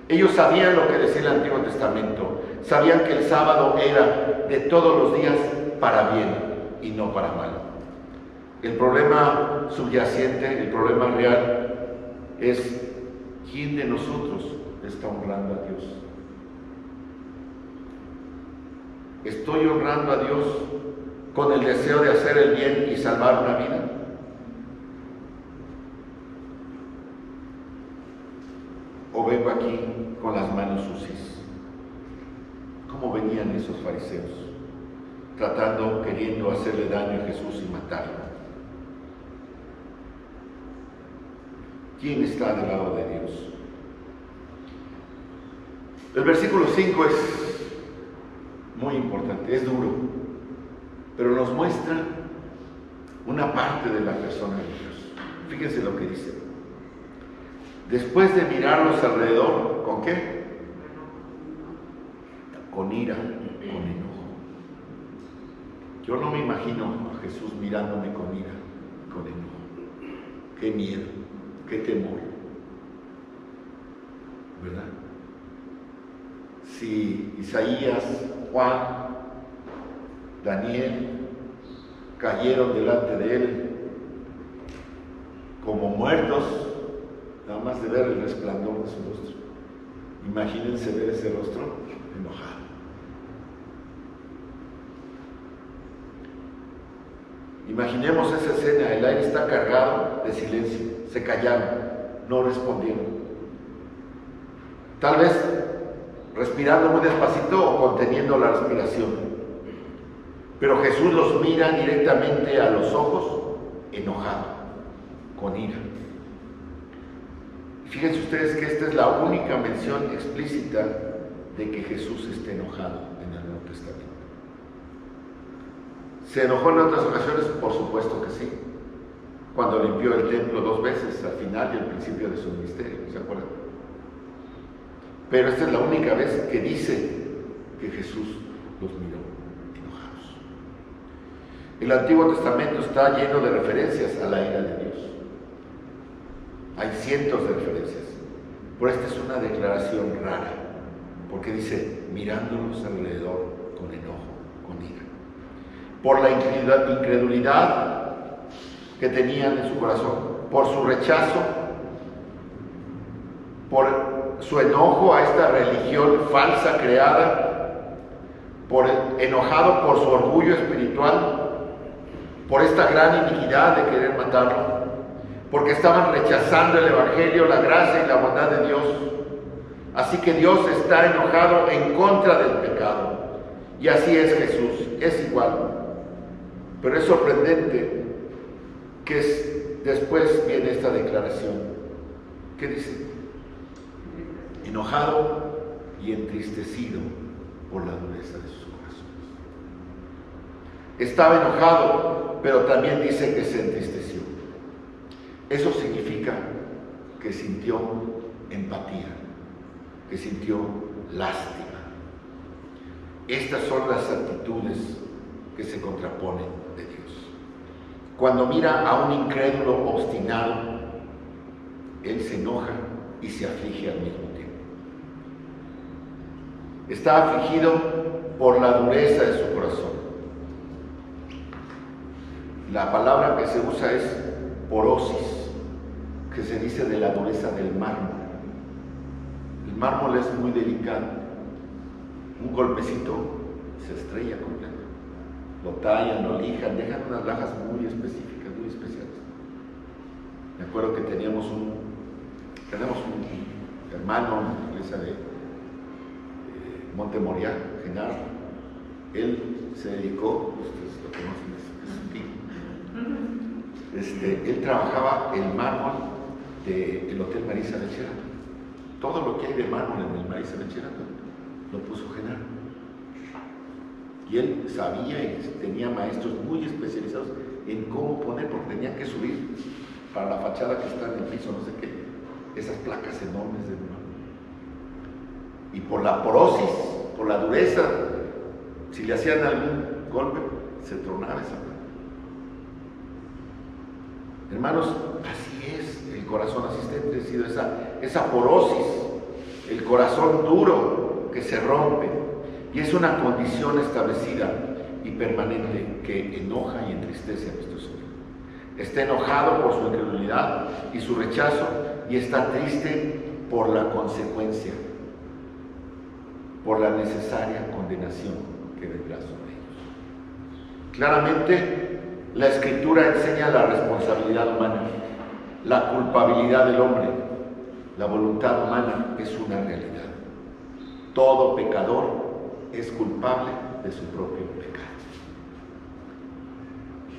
Ellos sabían lo que decía el Antiguo Testamento. Sabían que el sábado era de todos los días para bien y no para mal. El problema subyacente, el problema real es: ¿quién de nosotros está honrando a Dios? ¿Estoy honrando a Dios con el deseo de hacer el bien y salvar una vida? ¿O vengo aquí con las manos sucias? ¿Cómo venían esos fariseos? Queriendo hacerle daño a Jesús y matarlo. ¿Quién está del lado de Dios? El versículo 5 es muy importante, es duro, pero nos muestra una parte de la persona de Dios. Fíjense lo que dice. Después de mirarlos alrededor, ¿con qué? Con ira, con enojo. Yo no me imagino a Jesús mirándome con ira, con enojo. Qué miedo, qué temor, ¿verdad? Si Isaías, Juan, Daniel cayeron delante de él como muertos, nada más de ver el resplandor de su rostro. Imagínense ver ese rostro enojado. Imaginemos esa escena, el aire está cargado de silencio, se callaron, no respondieron. Tal vez respirando muy despacito o conteniendo la respiración. Pero Jesús los mira directamente a los ojos, enojado, con ira. Fíjense ustedes que esta es la única mención explícita de que Jesús esté enojado en el Nuevo Testamento. ¿Se enojó en otras ocasiones? Por supuesto que sí. Cuando limpió el templo 2 veces, al final y al principio de su ministerio, ¿se acuerdan? Pero esta es la única vez que dice que Jesús los miró enojados. El Antiguo Testamento está lleno de referencias a la ira de Dios. Hay cientos de referencias, pero esta es una declaración rara, porque dice, mirándolos alrededor con enojo, con ira, por la incredulidad que tenían en su corazón, por su rechazo, por su enojo a esta religión falsa creada, enojado por su orgullo espiritual, por esta gran iniquidad de querer matarlo, porque estaban rechazando el Evangelio, la gracia y la bondad de Dios. Así que Dios está enojado en contra del pecado. Y así es Jesús, es igual. Pero es sorprendente que después viene esta declaración. ¿Qué dice? Enojado y entristecido por la dureza de sus corazones. Estaba enojado, pero también dice que se entristeció. Eso significa que sintió empatía, que sintió lástima. Estas son las actitudes que se contraponen de Dios. Cuando mira a un incrédulo obstinado, Él se enoja y se aflige al mismo tiempo. Está afligido por la dureza de su corazón. La palabra que se usa es porosis, que se dice de la dureza del mármol. El mármol es muy delicado. Un golpecito se estrella completo. Lo tallan, lo lijan, dejan unas lajas muy específicas, muy especiales. Me acuerdo que tenemos un hermano en la iglesia de Monte Moriah, Genaro. Él se dedicó, ustedes lo conocen, es un tío. Él trabajaba el mármol del Hotel Marisa del Sheraton. Todo lo que hay de mármol en el Marisa del Sheraton lo puso Genaro. Y él sabía y tenía maestros muy especializados en cómo poner, porque tenían que subir para la fachada que está en el piso, no sé qué, esas placas enormes de mármol. Y por la porosis, por la dureza, si le hacían algún golpe, se tronaba esa placa. Hermanos, así es el corazón, así está endurecido, esa porosis, el corazón duro que se rompe, y es una condición establecida y permanente que enoja y entristece a nuestro Señor. Está enojado por su incredulidad y su rechazo, y está triste por la consecuencia, por la necesaria condenación que vendrá sobre ellos. Claramente, la Escritura enseña la responsabilidad humana, la culpabilidad del hombre. La voluntad humana es una realidad. Todo pecador es culpable de su propio pecado.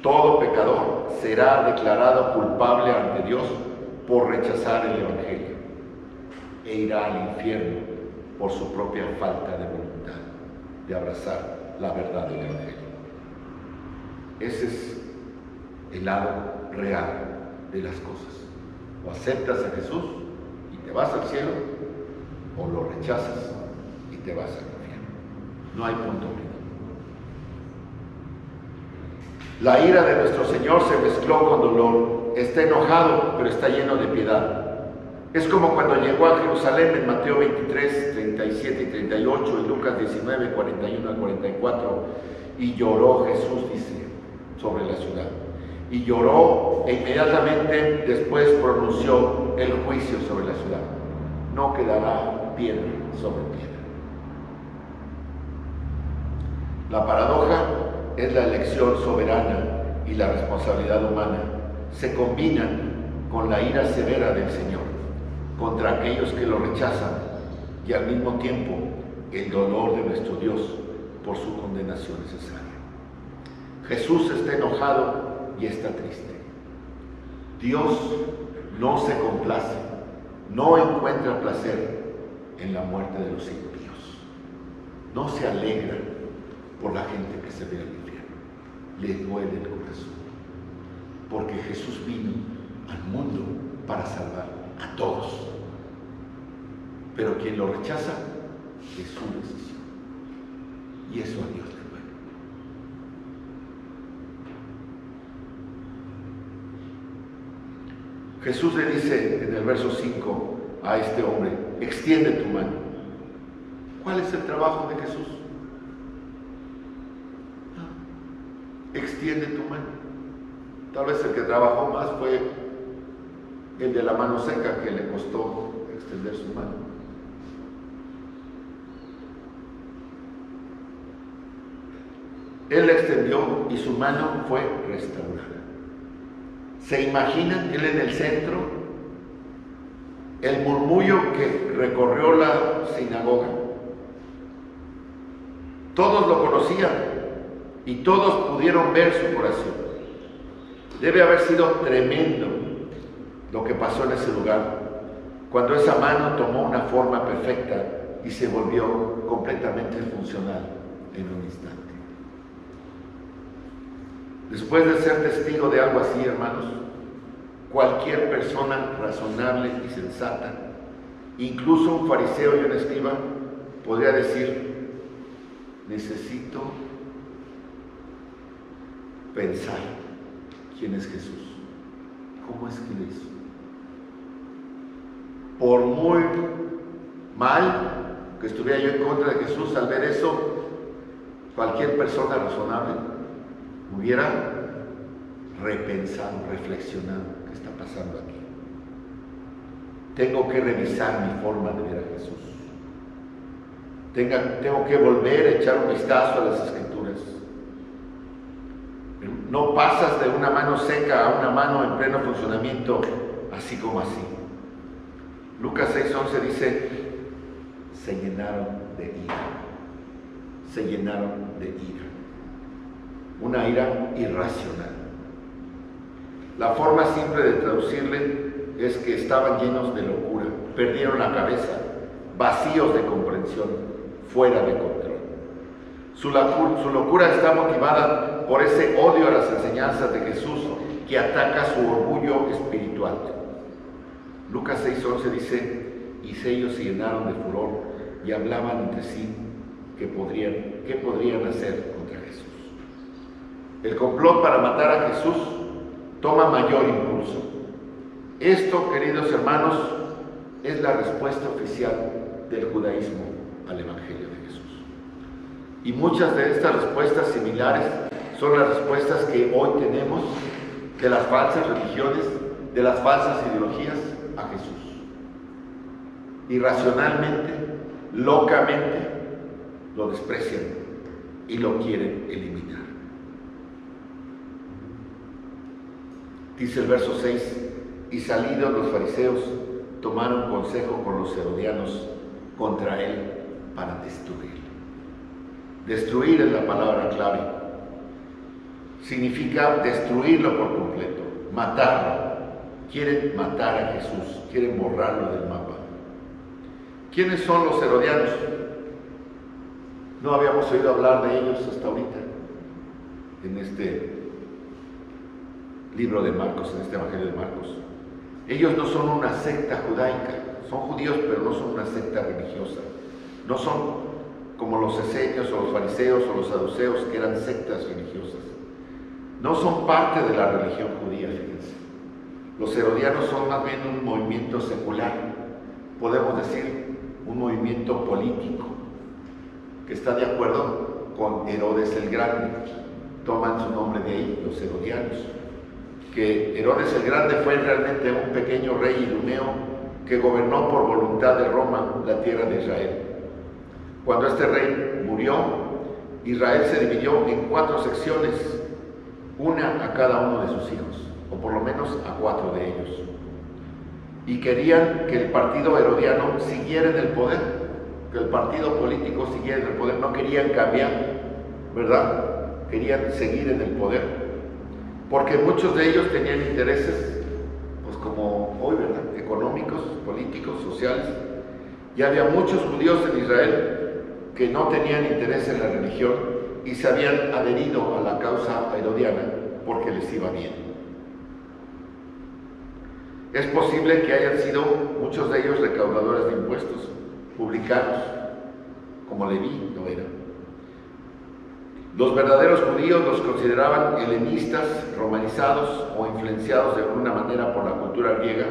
Todo pecador será declarado culpable ante Dios por rechazar el Evangelio e irá al infierno por su propia falta de voluntad de abrazar la verdad del Evangelio. Ese es el lado real de las cosas. O aceptas a Jesús y te vas al cielo, o lo rechazas y te vas al infierno. No hay punto medio. La ira de nuestro Señor se mezcló con dolor. Está enojado, pero está lleno de piedad. Es como cuando llegó a Jerusalén en Mateo 23, 37 y 38, y Lucas 19, 41 a 44, y lloró Jesús, dice, sobre la ciudad. Y lloró e inmediatamente después pronunció el juicio sobre la ciudad. No quedará piedra sobre piedra. La paradoja es la elección soberana y la responsabilidad humana. Se combinan con la ira severa del Señor contra aquellos que lo rechazan, y al mismo tiempo el dolor de nuestro Dios por su condenación necesaria. Jesús está enojado y está triste. Dios no se complace, no encuentra placer en la muerte de los impíos. No se alegra por la gente que se ve al infierno. Le duele el corazón, porque Jesús vino al mundo para salvar a todos. Pero quien lo rechaza es su decisión. y eso a Dios le duele. Jesús le dice en el verso 5 a este hombre: extiende tu mano. ¿Cuál es el trabajo de Jesús? Extiende tu mano. Tal vez el que trabajó más fue el de la mano seca, que le costó extender su mano. Él la extendió y su mano fue restaurada. ¿Se imaginan él en el centro? El murmullo que recorrió la sinagoga. Todos lo conocían y todos pudieron ver su corazón. Debe haber sido tremendo lo que pasó en ese lugar, cuando esa mano tomó una forma perfecta y se volvió completamente funcional en un instante. Después de ser testigo de algo así, hermanos, cualquier persona razonable y sensata, incluso un fariseo y un escriba, podría decir: necesito pensar quién es Jesús, cómo es que lo hizo. Por muy mal que estuviera yo en contra de Jesús, al ver eso, cualquier persona razonable hubiera repensado, reflexionado: ¿qué está pasando aquí? Tengo que revisar mi forma de ver a Jesús. Tengo que volver a echar un vistazo a las Escrituras. No pasas de una mano seca a una mano en pleno funcionamiento así como así. Lucas 6:11 dice: se llenaron de ira. Se llenaron de ira. Una ira irracional. La forma simple de traducirle es que estaban llenos de locura, perdieron la cabeza, vacíos de comprensión, fuera de control. Su locura está motivada por ese odio a las enseñanzas de Jesús que ataca su orgullo espiritual. Lucas 6:11 dice: y ellos se llenaron de furor y hablaban entre sí qué podrían hacer contra Jesús. El complot para matar a Jesús toma mayor impulso. Esto, queridos hermanos, es la respuesta oficial del judaísmo al Evangelio de Jesús. Y muchas de estas respuestas similares son las respuestas que hoy tenemos de las falsas religiones, de las falsas ideologías a Jesús. Irracionalmente, locamente, lo desprecian y lo quieren eliminar. Dice el verso 6: y salidos los fariseos tomaron consejo con los herodianos contra él para destruirlo. Destruir es la palabra clave. Significa destruirlo por completo, matarlo. Quieren matar a Jesús, quieren borrarlo del mapa. ¿Quiénes son los herodianos? No habíamos oído hablar de ellos hasta ahorita, en este libro de Marcos, en este Evangelio de Marcos. Ellos no son una secta judaica, son judíos, pero no son una secta religiosa. No son como los esenios o los fariseos o los saduceos, que eran sectas religiosas. No son parte de la religión judía, fíjense. Los herodianos son más bien un movimiento secular, podemos decir un movimiento político, que está de acuerdo con Herodes el Grande. Toman su nombre de ahí, los herodianos. Que Herodes el Grande fue realmente un pequeño rey idumeo que gobernó por voluntad de Roma la tierra de Israel. Cuando este rey murió, Israel se dividió en 4 secciones, una a cada uno de sus hijos, o por lo menos a 4 de ellos. Y querían que el partido herodiano siguiera en el poder, que el partido político siguiera en el poder. No querían cambiar, ¿verdad? Querían seguir en el poder, porque muchos de ellos tenían intereses, pues como hoy, ¿verdad? Económicos, políticos, sociales. Y había muchos judíos en Israel que no tenían interés en la religión y se habían adherido a la causa herodiana porque les iba bien. Es posible que hayan sido muchos de ellos recaudadores de impuestos, publicanos, como Leví lo era. Los verdaderos judíos los consideraban helenistas, romanizados o influenciados de alguna manera por la cultura griega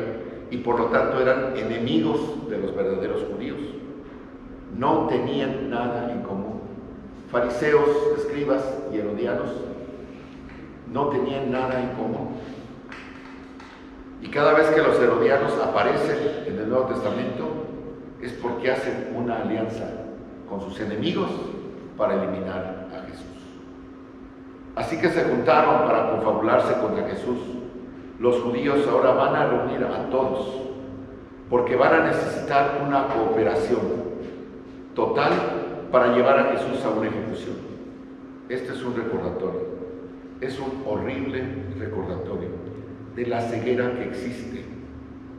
y por lo tanto eran enemigos de los verdaderos judíos. No tenían nada en común. Fariseos, escribas y herodianos no tenían nada en común. Y cada vez que los herodianos aparecen en el Nuevo Testamento es porque hacen una alianza con sus enemigos para eliminar a Jesús. Así que se juntaron para confabularse contra Jesús. Los judíos ahora van a reunir a todos porque van a necesitar una cooperación total para llevar a Jesús a una ejecución. Este es un recordatorio, es un horrible recordatorio de la ceguera que existe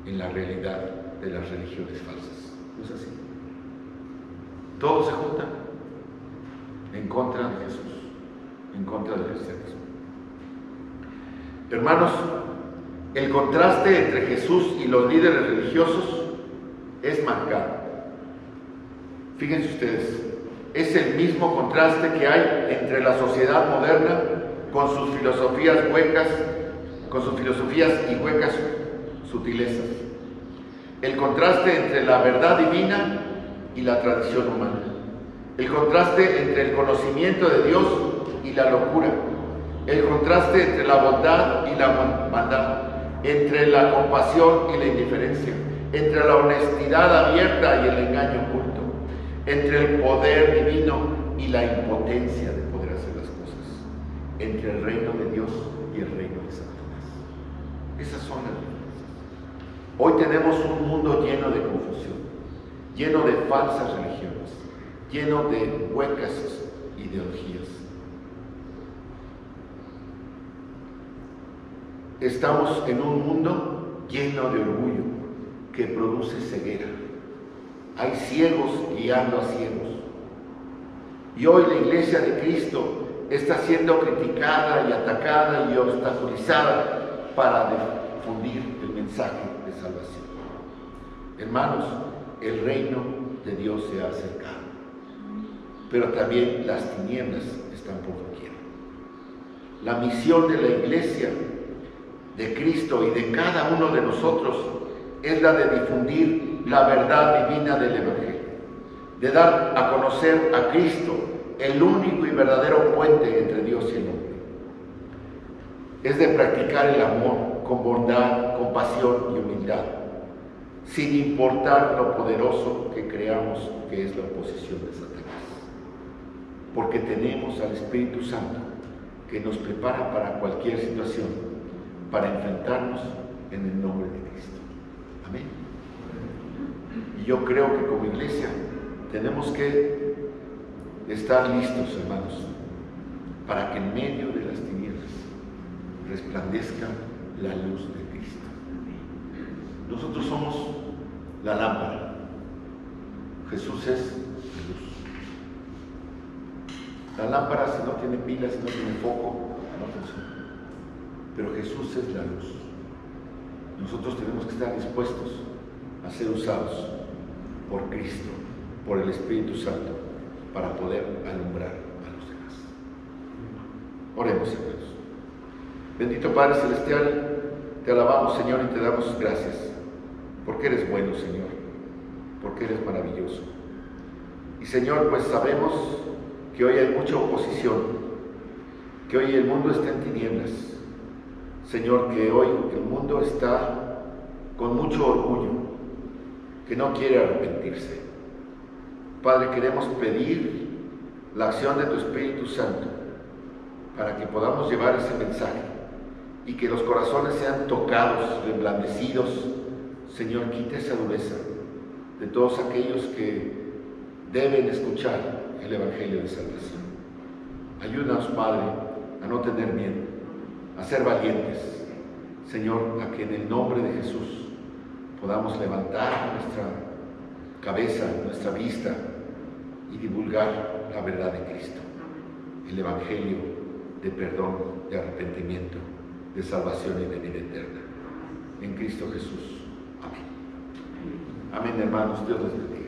en la realidad de las religiones falsas. ¿No es así? Todos se juntan en contra de Jesús, en contra del cristianismo. Hermanos, el contraste entre Jesús y los líderes religiosos es marcado. Fíjense ustedes, es el mismo contraste que hay entre la sociedad moderna con sus filosofías huecas, con sus filosofías y huecas sutilezas. El contraste entre la verdad divina y la tradición humana. El contraste entre el conocimiento de Dios y la locura. El contraste entre la bondad y la maldad. Entre la compasión y la indiferencia. Entre la honestidad abierta y el engaño oculto. Entre el poder divino y la impotencia de poder hacer las cosas. Entre el reino de Dios y el reino de Satanás. Esas son las diferencias. Hoy tenemos un mundo lleno de confusión, lleno de falsas religiones, lleno de huecas ideologías. Estamos en un mundo lleno de orgullo que produce ceguera. Hay ciegos guiando a ciegos. Y hoy la Iglesia de Cristo está siendo criticada y atacada y obstaculizada para difundir el mensaje de salvación. Hermanos, el reino de Dios se ha acercado, pero también las tinieblas están por doquier. La misión de la Iglesia de Cristo y de cada uno de nosotros es la de difundir la verdad divina del Evangelio, de dar a conocer a Cristo, el único y verdadero puente entre Dios y el hombre. Es de practicar el amor con bondad, compasión y humildad, sin importar lo poderoso que creamos que es la oposición de Satanás. Porque tenemos al Espíritu Santo que nos prepara para cualquier situación, para enfrentarnos en el nombre de Cristo. Amén. Y yo creo que como iglesia tenemos que estar listos, hermanos, para que en medio de las tinieblas resplandezca la luz de Cristo. Nosotros somos la lámpara. Jesús es la luz. La lámpara, si no tiene pilas, si no tiene foco, no funciona. Pero Jesús es la luz. Nosotros tenemos que estar dispuestos a ser usados por Cristo, por el Espíritu Santo, para poder alumbrar a los demás. Oremos, hermanos. Bendito Padre Celestial, te alabamos, Señor, y te damos gracias, porque eres bueno, Señor, porque eres maravilloso. Y Señor, pues sabemos que hoy hay mucha oposición, que hoy el mundo está en tinieblas. Señor, que hoy el mundo está con mucho orgullo, que no quiere arrepentirse. Padre, queremos pedir la acción de tu Espíritu Santo para que podamos llevar ese mensaje y que los corazones sean tocados, reblandecidos. Señor, quita esa dureza de todos aquellos que deben escuchar el Evangelio de salvación. Ayúdanos, Padre, a no tener miedo, a ser valientes, Señor, a que en el nombre de Jesús podamos levantar nuestra cabeza, nuestra vista y divulgar la verdad de Cristo, el Evangelio de perdón, de arrepentimiento, de salvación y de vida eterna. En Cristo Jesús. Amén. Amén, hermanos. Dios les bendiga.